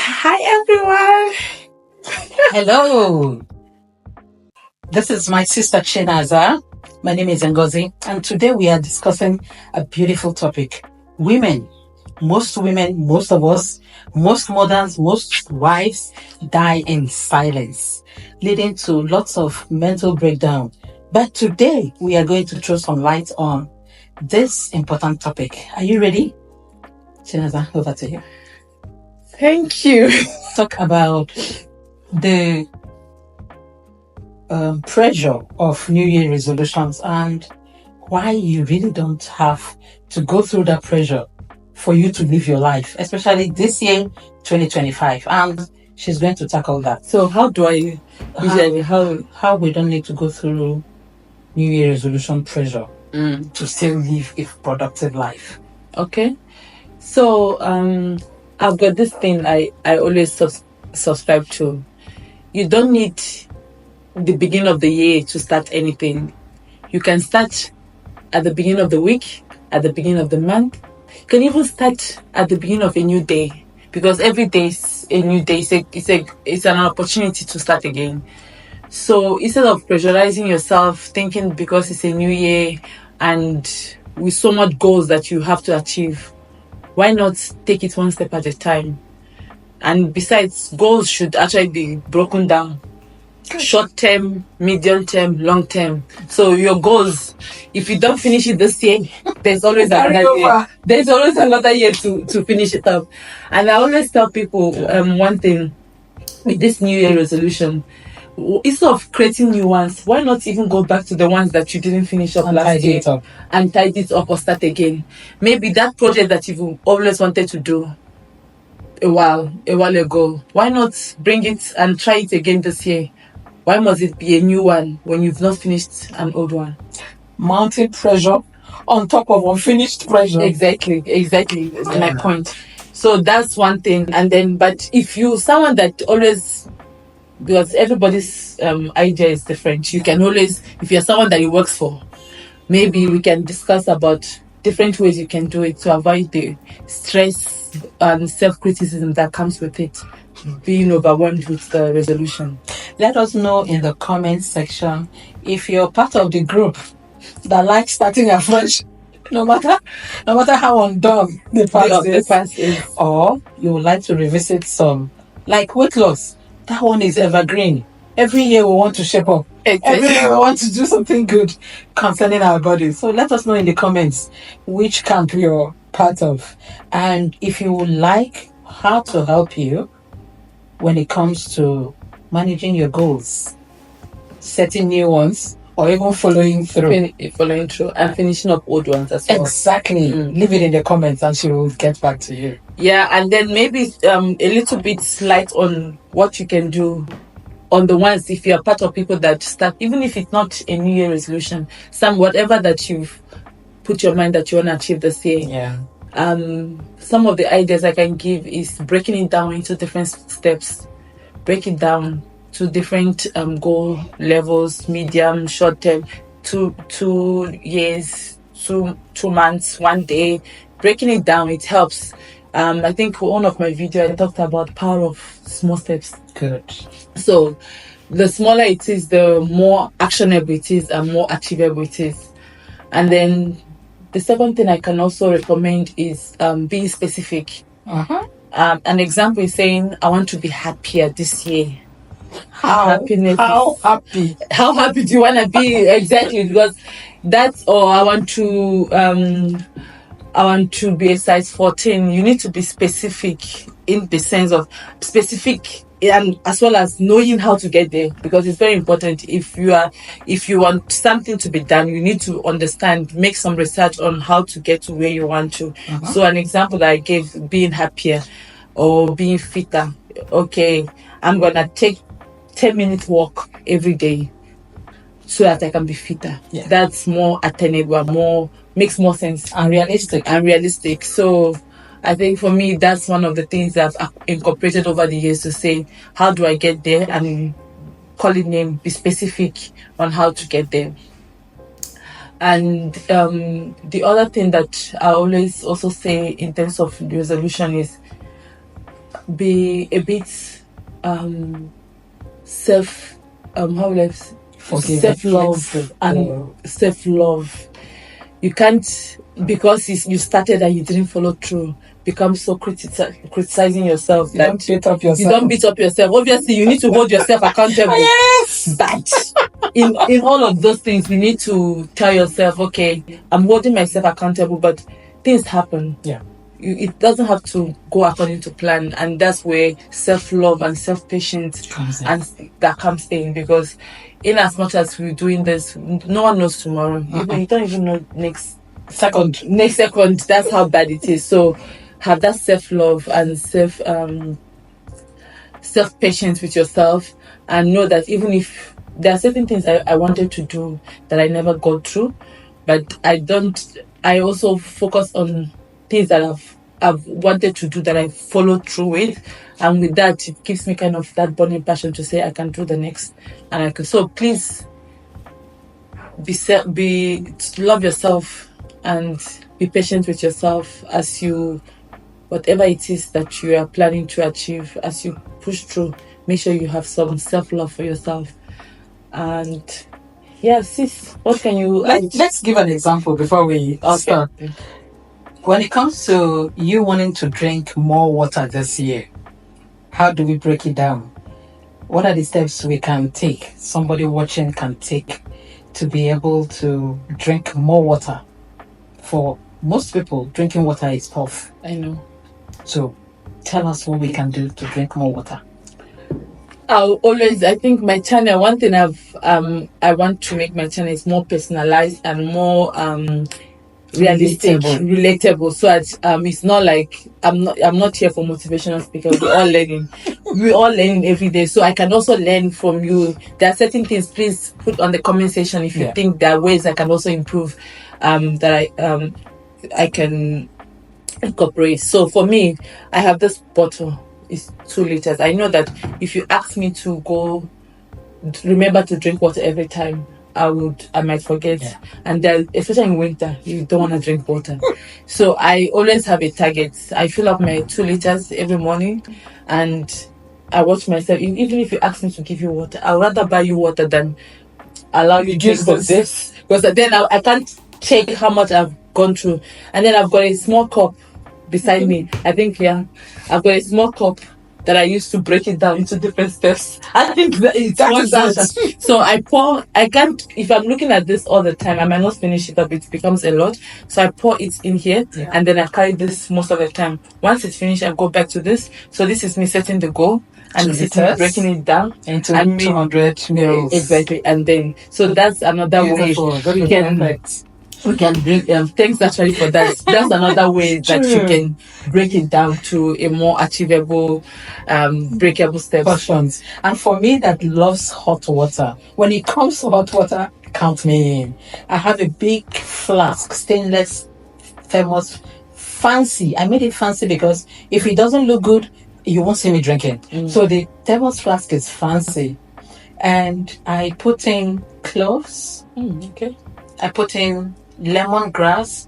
Hi everyone. Hello. This is my sister Chinaza. My name is Ngozi, and today we are discussing a beautiful topic. Women. Most women, most of us, most mothers, most wives die in silence, leading to lots of mental breakdown. But today we are going to throw some light on this important topic. Are you ready? Chinaza, over to you. Thank you. Talk about the pressure of New Year resolutions and why you really don't have to go through that pressure for you to live your life, especially this year, 2025. And she's going to tackle that. So how do I usually how we don't need to go through New Year resolution pressure to still live a productive life. Okay. So I've got this thing I always subscribe to. You don't need the beginning of the year to start anything. You can start at the beginning of the week, at the beginning of the month. You can even start at the beginning of a new day, because every day is a new day. It's an opportunity to start again. So instead of pressurizing yourself, thinking because it's a new year and with so much goals that you have to achieve, why not take it one step at a time? And besides, goals should actually be broken down. Short term, medium term, long term. So your goals, if you don't finish it this year, there's always another year. There's always another year to finish it up. And I always tell people one thing with this New Year resolution. Instead of creating new ones, why not even go back to the ones that you didn't finish up last year and tidy it up or start again? Maybe that project that you've always wanted to do a while ago, why not bring it and try it again this year? Why must it be a new one when you've not finished an old one? Mounting pressure on top of unfinished pressure. Exactly. That's my point. So that's one thing. And then, but if you someone that always, because everybody's idea is different, you can always, if you're someone that it works for, maybe we can discuss about different ways you can do it to avoid the stress and self-criticism that comes with it, being overwhelmed with the resolution. Let us know in the comments section if you're part of the group that likes starting afresh, no matter how undone the past is, or you would like to revisit some, like weight loss. That one is evergreen. Every year we want to shape up. Every year we want to do something good concerning our bodies. So let us know in the comments which camp you're part of, and if you would like how to help you when it comes to managing your goals, setting new ones, or even following through and finishing up old ones as well. Exactly. Leave it in the comments and she will get back to you. Yeah, and then maybe a little bit light on what you can do on the ones, if you're part of people that start, even if it's not a New Year resolution, whatever that you've put your mind that you want to achieve this year. Yeah. Some of the ideas I can give is breaking it down into different steps. Break it down to different goal levels, medium, short term, 2 years, 2 months, 1 day. Breaking it down, it helps. I think one of my videos I talked about power of small steps. Good. So the smaller it is, the more actionable it is and more achievable it is. And then the second thing I can also recommend is being specific. An example is saying, I want to be happier this year. How happy do you want to be? Exactly, because that's, or I want to be a size 14. You need to be specific in the sense of specific, and as well as knowing how to get there, because it's very important. If you want something to be done, you need to understand, make some research on how to get to where you want to. So an example that I gave, being happier or being fitter. Okay, I'm gonna take 10-minute walk every day so that I can be fitter. Yeah. That's more attainable, makes more sense and realistic. So I think for me, that's one of the things that I've incorporated over the years, to say, how do I get there? And call it name, be specific on how to get there. And the other thing that I always also say in terms of resolution is, be a bit self self-love and self-love. You can't, because you started and you didn't follow through, become so criticizing yourself that you don't beat up yourself. Obviously, you need to hold yourself accountable. Yes. But in all of those things, you need to tell yourself, okay, I'm holding myself accountable, but things happen. Yeah. It doesn't have to go according to plan, and that's where self-love and self-patience comes in, because in as much as we're doing this, no one knows tomorrow. You don't even know next second. That's how bad it is. So have that self-love and self-patience with yourself, and know that even if there are certain things I wanted to do that I never got through, but I also focus on things that I've wanted to do that I follow through with, and with that it gives me kind of that burning passion to say I can do the next, and I can. So please love yourself and be patient with yourself as you, whatever it is that you are planning to achieve, as you push through, make sure you have some self-love for yourself. And yeah, sis, what can you let's give an example before we start. When it comes to you wanting to drink more water this year, how do we break it down? What are the steps we can take, somebody watching can take, to be able to drink more water? For most people, drinking water is tough. I know. So tell us what we can do to drink more water. I think my channel, one thing I want to make my channel is more personalized and more realistic, relatable, so that it's not like I'm not here for motivational speakers. We're all learning every day, so I can also learn from you. There are certain things, please put on the comment section if you think there are ways I can also improve, that I can incorporate. So for me, I have this bottle, it's 2 liters. I know that if you ask me to remember to drink water every time, I might forget. And then, especially in winter, you don't want to drink water. So I always have a target. I fill up my 2 liters every morning, and I watch myself. Even if you ask me to give you water, I'd rather buy you water than allow you to drink this, because then I can't check how much I've gone through. And then I've got a small cup beside me. I think I've got a small cup that I used to break it down into different steps. I think that it's so I can't, if I'm looking at this all the time, I might not finish it up. It becomes a lot. So I pour it in here, and then I carry this most of the time. Once it's finished, I go back to this. So this is me setting the goal, and this is me breaking it down into 200 mils. Exactly. And then, so that's another way we can bring thanks actually for that. That's another way that you can break it down to a more achievable, breakable steps. Portions. And for me that loves hot water, when it comes to hot water, count me in. I have a big flask, stainless, famous, fancy. I made it fancy because if it doesn't look good, you won't see me drinking. So the thermos flask is fancy. And I put in cloves. Okay. I put in lemongrass.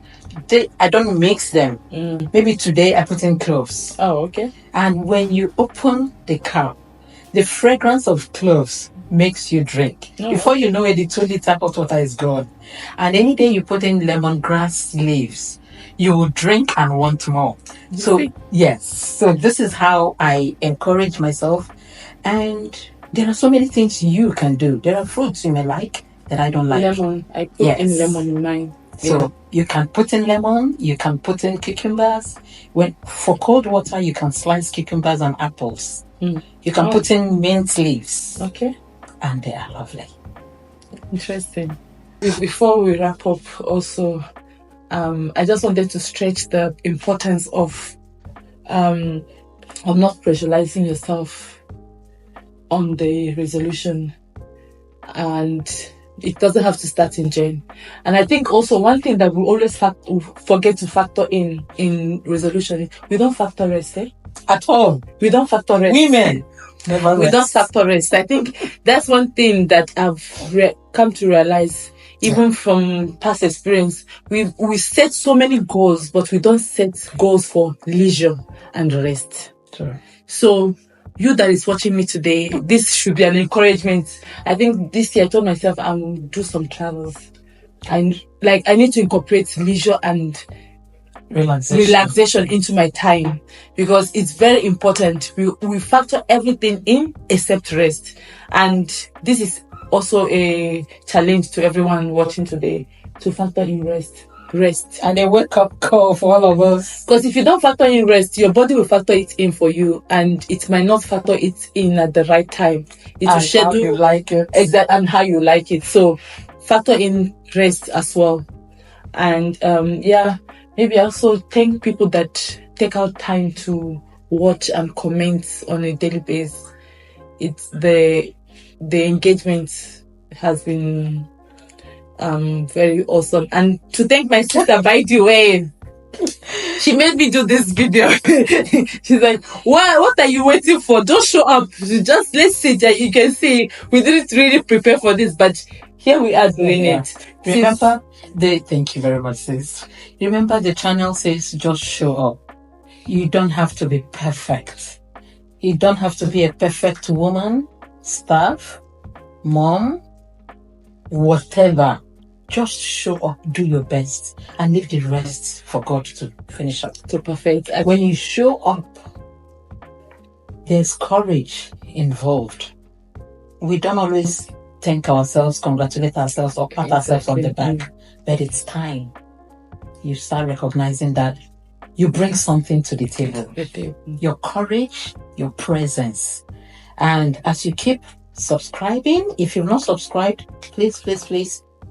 I don't mix them. Maybe today I put in cloves. Oh, okay. And when you open the cap, the fragrance of cloves makes you drink. Before you know it, the 2-liter hot water is gone. And any day you put in lemongrass leaves, you will drink and want more. So yes, so this is how I encourage myself. And there are so many things you can do. There are fruits you may like that I don't like. Lemon. I put in lemon in mine. So you can put in lemon, you can put in cucumbers. For cold water, you can slice cucumbers and apples. You can put in mint leaves. Okay. And they are lovely. Interesting. Before we wrap up, also, I just wanted to stretch the importance of not pressurizing yourself on the resolution, and it doesn't have to start in Jan. And I think also one thing that we always forget to factor in resolution is we don't factor rest, at all. We don't factor rest. Women never we don't factor rest. I think that's one thing that I've come to realize, even from past experience. We set so many goals, but we don't set goals for leisure and rest. Sure. So you that is watching me today, this should be an encouragement. I think this year I told myself I will do some travels. And like I need to incorporate leisure and relaxation into my time, because it's very important. We factor everything in except rest, and this is also a challenge to everyone watching today, to factor in rest and a wake-up call for all of us, because if you don't factor in rest, your body will factor it in for you, and it might not factor it in at the right time. It will schedule how you like it, exactly, and how you like it. So factor in rest as well. And maybe also thank people that take out time to watch and comment on a daily basis. It's the engagement has been very awesome. And to thank my sister, by the way, she made me do this video. She's like, what are you waiting for? Just show up. Just let's see that you can see we didn't really prepare for this, but here we are doing it. Remember, thank you very much, sis. Remember, the channel says just show up. You don't have to be perfect. You don't have to be a perfect woman, staff, mom, whatever. Just show up, do your best, and leave the rest for God to finish up. To perfect. When you show up, there's courage involved. We don't always thank ourselves, congratulate ourselves, or pat ourselves on the back, but it's time you start recognizing that you bring something to the table. Your courage, your presence. And as you keep subscribing, if you're not subscribed, please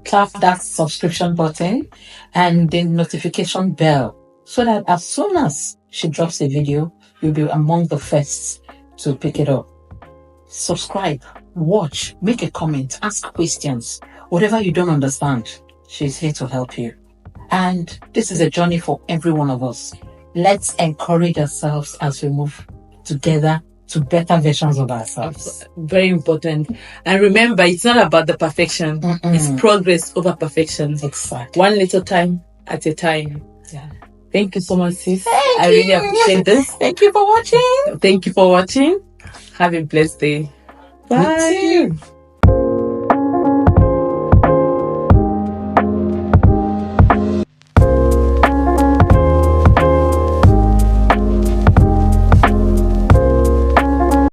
tap that subscription button and the notification bell, so that as soon as she drops a video, you'll be among the first to pick it up. Subscribe, watch, make a comment, ask questions. Whatever you don't understand, she's here to help you. And this is a journey for every one of us. Let's encourage ourselves as we move together to better versions of ourselves. Very important. And remember, it's not about the perfection. It's progress over perfection. Exactly. One little time at a time. Yeah. Thank you so much, sis. I really appreciate this. Thank you for watching. Thank you for watching. Have a blessed day. Bye.